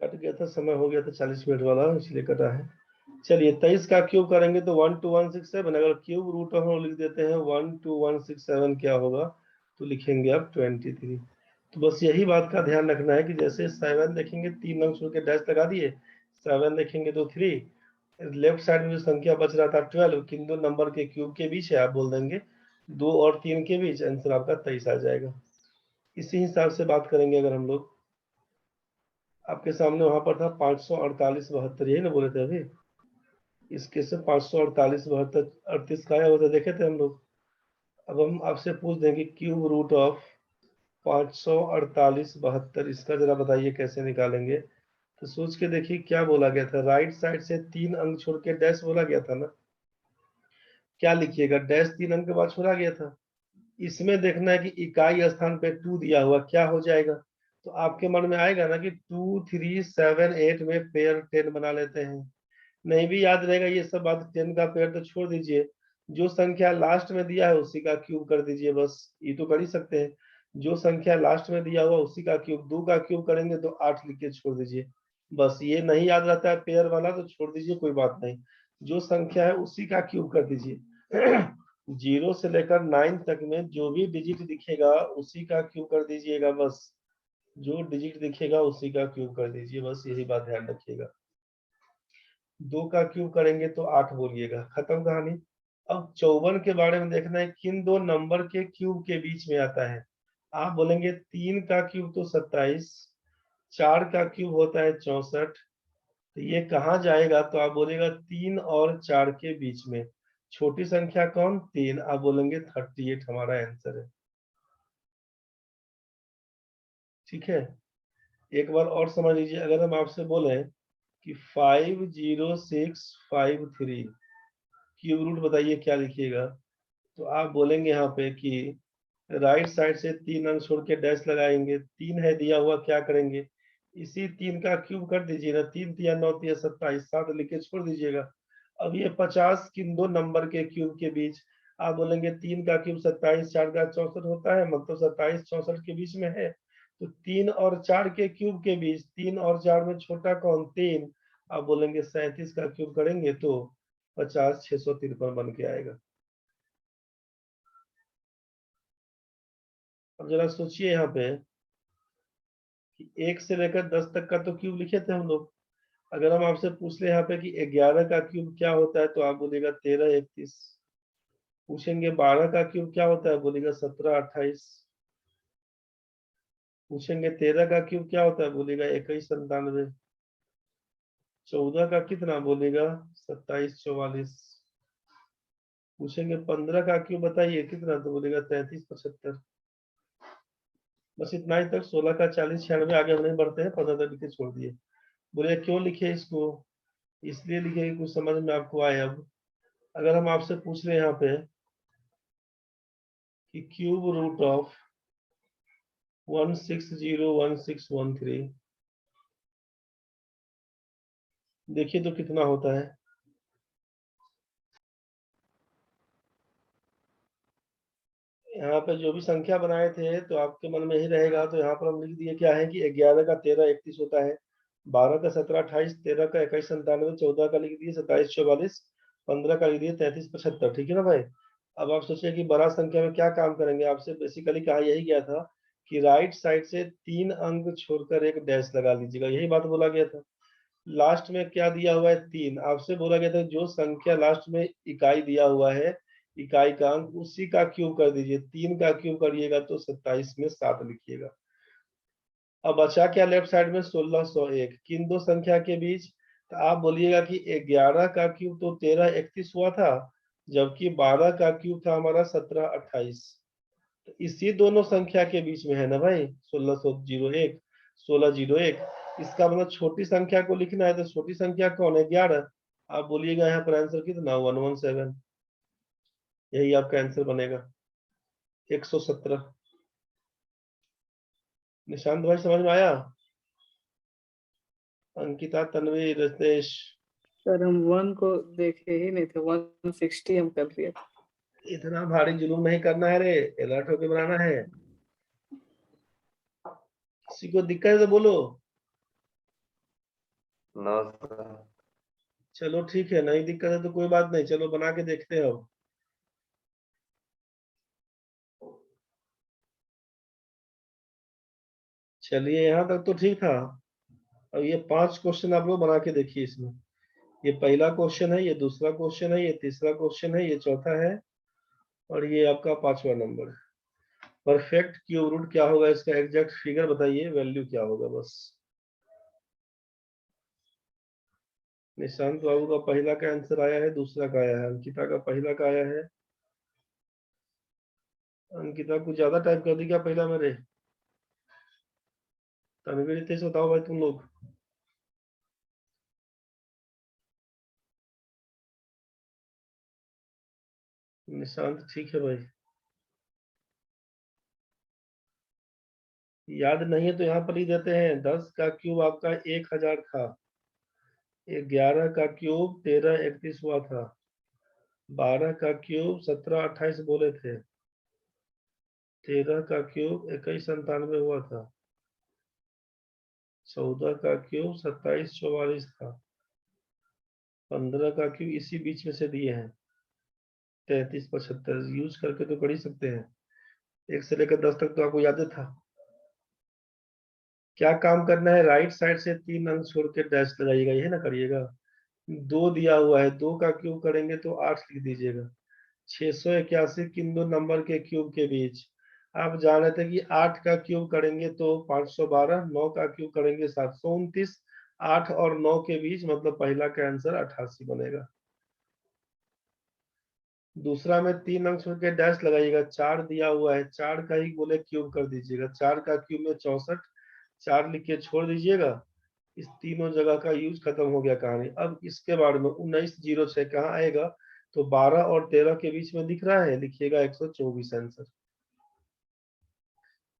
Cut गया था, समय हो गया था 40 मिनट वाला, इसलिए कटा है। चलिए 23 का क्यूब करेंगे तो 12167, अगर क्यूब रूट हम लिख देते हैं 12167 क्या होगा, तो लिखेंगे अब 23। तो बस यही बात का ध्यान रखना है कि जैसे 7 देखेंगे 3 अंक छोड़ के डैश लगा दिए, 7 देखेंगे तो 3, लेफ्ट साइड में जो संख्या बच रहा था 12, किन दो नंबर के क्यूब के बीच है, आप बोल देंगे 2 और 3 के बीच, आंसर आपका 23 आ जाएगा। इसी हिसाब से बात करेंगे अगर हम लोग, आपके सामने वहां पर था 548 72, यही ना बोले थे अभी, इसके से 548 72 38 का आया होता देखे थे हम लोग। अब हम आपसे पूछ देंगे क्यूब रूट ऑफ 548 72, इसका जरा बताइए कैसे निकालेंगे। तो सोच के देखिए क्या बोला गया था, राइट साइड से 3 अंक छोड़ के डैश बोला गया था ना, क्या लिखिएगा, डैश 3 अंक के बाद छोड़ा गया था। इसमें देखना है कि इकाई स्थान पे 2 दिया हुआ क्या हो जाएगा, तो आपके मन में आएगा ना कि 2 3 7 8 में पेयर 10 बना लेते हैं। नहीं भी याद रहेगा ये सब बात, 10 का पेयर तो छोड़ दीजिए, जो संख्या लास्ट में दिया है उसी का क्यूब कर दीजिए, बस ये तो कर ही सकते हैं। जो संख्या लास्ट में दिया हुआ उसी का क्यूब, 2 का क्यूब करेंगे तो 8 लिख के छोड़ दीजिए। बस ये नहीं याद रहता है पेयर वाला तो छोड़ दीजिए, कोई बात नहीं, जो संख्या है उसी का क्यूब कर दीजिए। 0 से लेकर 9 तक में जो भी डिजिट दिखेगा उसी का क्यूब कर दीजिएगा, बस जो डिजिट दिखेगा उसी का क्यूब कर दीजिए, बस यही बात ध्यान रखिएगा। 2 का क्यूब करेंगे तो 8 बोलिएगा, खत्म कहानी। अब 54 के बारे में देखना है किन दो नंबर के क्यूब के बीच में आता है। आप बोलेंगे 3 का क्यूब तो 27, 4 का क्यूब होता है 64, तो ये कहाँ जाएगा, तो आप बोलेगा 3 और 4 के बीच में। छोटी संख्या कौन, 3, आप बोलेंगे 38 हमारा आंसर है। ठीक है, एक बार और समझ लीजिए, अगर हम आपसे बोले कि 50653 क्यूब रूट बताइए क्या लिखिएगा, तो आप बोलेंगे यहाँ पे कि राइट साइड से 3 अंक छोड़ के डैश लगाएंगे, 3 है दिया हुआ, क्या करेंगे, इसी 3 का क्यूब कर दीजिए ना, 3 3 9 3 27, 7 लिख के छोड़ दीजिएगा। अब ये 50 किन दो नंबर के क्यूब के बीच, आप बोलेंगे 3 का क्यूब 27, 4 का 64 होता है, मतलब 27 64 के बीच में है, तो 3 और 4 के क्यूब के बीच, 3 और 4 में छोटा कौन, 3, आप बोलेंगे 37 का क्यूब करेंगे तो 50 653 बन के आएगा। अब जरा सोचिए यहाँ पे कि 1 से लेकर 10 तक का तो क्यूब लिखे थे हम लोग, अगर हम आपसे पूछ ले यहाँ पे कि 11 का क्यूब क्या होता है, तो आप बोलेगा 13 31, पूछेंगे 12 का क्यूब क्या होता है, बोलेगा 17 28, पूछेंगे 13 का क्यूब क्या होता है, बोलेगा 21 97, 14 का कितना, बोलेगा 27 44, पूछेंगे 15 का क्यूब बताइए कितना, तो बोलेगा 33 75। बस इतना ही तक, 16 का 40 96, आगे हम नहीं बढ़ते हैं, 15 तक लिखे छोड़ दिए। बोले क्यों लिखे इसको, इसलिए लिखे कि कुछ समझ में आपको आए। अब अगर हम आपसे पूछ रहे हैं यहाँ पे कि क्यूब रूट ऑफ 1601613, देखिए तो कितना होता है। यहाँ पे जो भी संख्या बनाए थे तो आपके मन में ही रहेगा, तो यहाँ पर हम लिख दिए क्या है कि 11 का 13 31 होता है, 12 का 17 28, 13 का 21 97, 14 का लिख दिए 27 44, 15 का लिख दिए 33 75, ठीक है ना भाई। अब आप सोचिए कि बड़ा संख्या में क्या काम करेंगे, आपसे बेसिकली कहा यही गया था कि राइट साइड से 3 अंक छोड़कर एक डैश लगा लीजिएगा, यही बात बोला गया था। लास्ट में क्या दिया हुआ है, 3, आपसे बोला गया था जो संख्या लास्ट में इकाई दिया हुआ है, इकाई का अंक उसी का क्यूब कर दीजिए, 3 का क्यूब करिएगा तो 27 में 7 लिखिएगा। अब बचा क्या लेफ्ट साइड में, 1601 किन दो संख्या के बीच, तो आप बोलिएगा कि 11 का क्यूब तो 13 31 हुआ था, जबकि 12 का क्यूब था हमारा 17 28, तो इसी दोनों संख्या के बीच में है ना भाई, 1601 1601, इसका मतलब छोटी संख्या को लिखना है, तो छोटी संख्या कौन है, 11, आप बोलिएगा यहाँ पर आंसर कितना, 117, यही आपका आंसर बनेगा 117। निशांत भाई समझ में आया, अंकिता तन्वी रजनीश, सर हम 1 को देखे ही नहीं थे, 160 हम कर दिए। इतना भारी जुलूम नहीं करना है रे, अलर्ट होके बनाना है। किसी को दिक्कत है तो बोलो। No sir. चलो ठीक है, नहीं दिक्कत है तो कोई बात नहीं, चलो बना के देखते हैं अब। चलिए यहाँ तक तो ठीक था। अब ये 5 क्वेश्चन आप लोग बना के देखिए इसमें। ये पहला क्वेश्चन है, ये दूसरा क्वेश्चन है, ये तीसरा क्वेश्चन है, ये चौथा है, और ये आपका 5वां नंबर है। परफेक्ट क्यूब रूट क्या होगा, इसका एग्जैक्ट फिगर बताइए, वैल्यू क्या होगा बस। निशांत बाबू का पहला का आंसर आया है, दूसरा का आया है, अंकिता का पहला का आया है। अंकिता कुछ ज्यादा टाइप कर दी क्या पहला मेरे? तनवीर तेज बताओ भाई तुम लोग। निशांत ठीक है भाई। याद नहीं है तो यहाँ पर ही देते हैं। 10 का क्यूब आपका 1000 था। 11 का क्यूब 1331 हुआ था। 12 का क्यूब 1728 बोले थे। 13 का क्यूब 2197 हुआ था। 14 का क्यूब 2744 था। 15 का क्यूब इसी बीच में से दिए हैं, 3375। यूज करके तो कर ही सकते हैं। 1 से लेकर 10 तक तो आपको याद था। क्या काम करना है, राइट साइड से 3 अंक छोड़ के डैश लगाइएगा, यही ना करिएगा। 2 दिया हुआ है, 2 का क्यूब करेंगे तो 8 लिख दीजिएगा। 681 किन दो नंबर के क्यूब के बीच। आप जान रहे थे कि 8 का क्यूब करेंगे तो 512, 9 का क्यूब करेंगे 729, 8 और 9 के बीच, मतलब पहला का आंसर 88 बनेगा। दूसरा में 3 अंक छोड़ के डैश लगाइएगा। 4 दिया हुआ है, 4 का ही बोले क्यूब कर दीजिएगा। 4 का क्यूब में 64, 4 लिख के छोड़ दीजिएगा। इस तीनों जगह का यूज खत्म हो गया कहानी। अब इसके बाद में 1906 कहाँ आएगा, तो 12 और 13 के बीच में दिख रहा है, लिखिएगा 124 आंसर।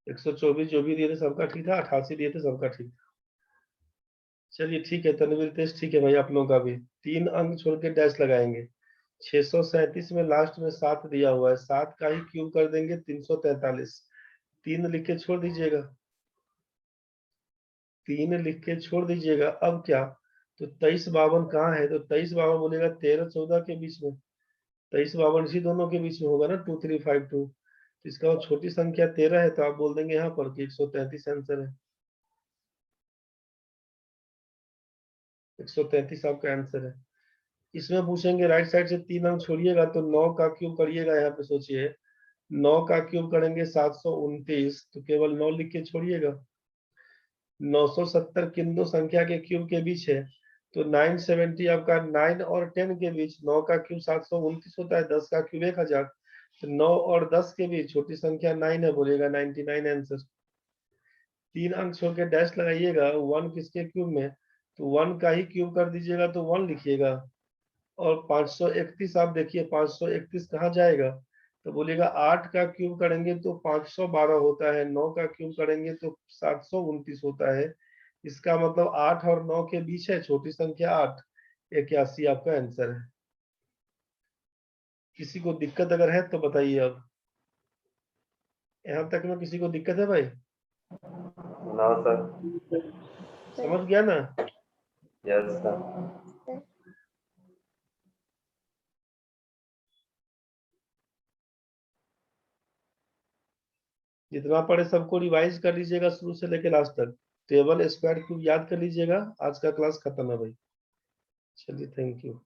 124 जो भी दिए थे सबका ठीक था, 88 दिए थे सबका ठीक था। चलिए ठीक है, तनवीर तेज ठीक है भाई, आप लोगों का भी 3 अंक छोड़ के डैश लगाएंगे। 637 में लास्ट में 7 दिया हुआ है, 7 का ही क्यूब कर देंगे 343। 3 लिख के छोड़ दीजिएगा। 3 लिख के छोड़ दीजिएगा। अब क्या, तो 2352 कहाँ है, तो 2352 बोलेगा 13-14 के बीच में। 2352 इसी दोनों के बीच में होगा ना, 2352। तो इसका वो छोटी संख्या 13 है, तो आप बोल देंगे यहाँ पर कि 133 आंसर है। 133 आपका आंसर है। इसमें पूछेंगे राइट साइड से 3 अंक छोड़िएगा तो 9 का क्यूब करिएगा। यहाँ पे सोचिए, 9 का क्यूब करेंगे 729, तो केवल 9 लिख के छोड़िएगा। 970 किन दो संख्या के क्यूब के बीच है, तो 970 आपका 9 और 10 के बीच। 9 का क्यूब 729 होता है, 10 का क्यूब 1000। तो 9 और 10 के बीच छोटी संख्या 9 है, बोलेगा 99 आंसर। 3 अंक छोड़ के डैश लगाइएगा। 1 किसके क्यूब में, तो 1 का ही क्यूब कर दीजिएगा तो 1 लिखिएगा। और 531 आप देखिए, 531 कहाँ जाएगा, तो बोलिएगा 8 का क्यूब करेंगे तो 512 होता है, 9 का क्यूब करेंगे तो 729 होता है। इसका मतलब 8 और 9 के बीच है, छोटी संख्या 8। 81 आपका आंसर है। किसी को दिक्कत अगर है तो बताइए। अब यहाँ तक में किसी को दिक्कत है भाई? No sir. समझ गया ना? Yes sir. जितना पढ़े सबको रिवाइज कर लीजिएगा शुरू से लेकर लास्ट तक। टेबल स्क्वायर क्यूब याद कर लीजिएगा। आज का क्लास खत्म है भाई। चलिए, थैंक यू।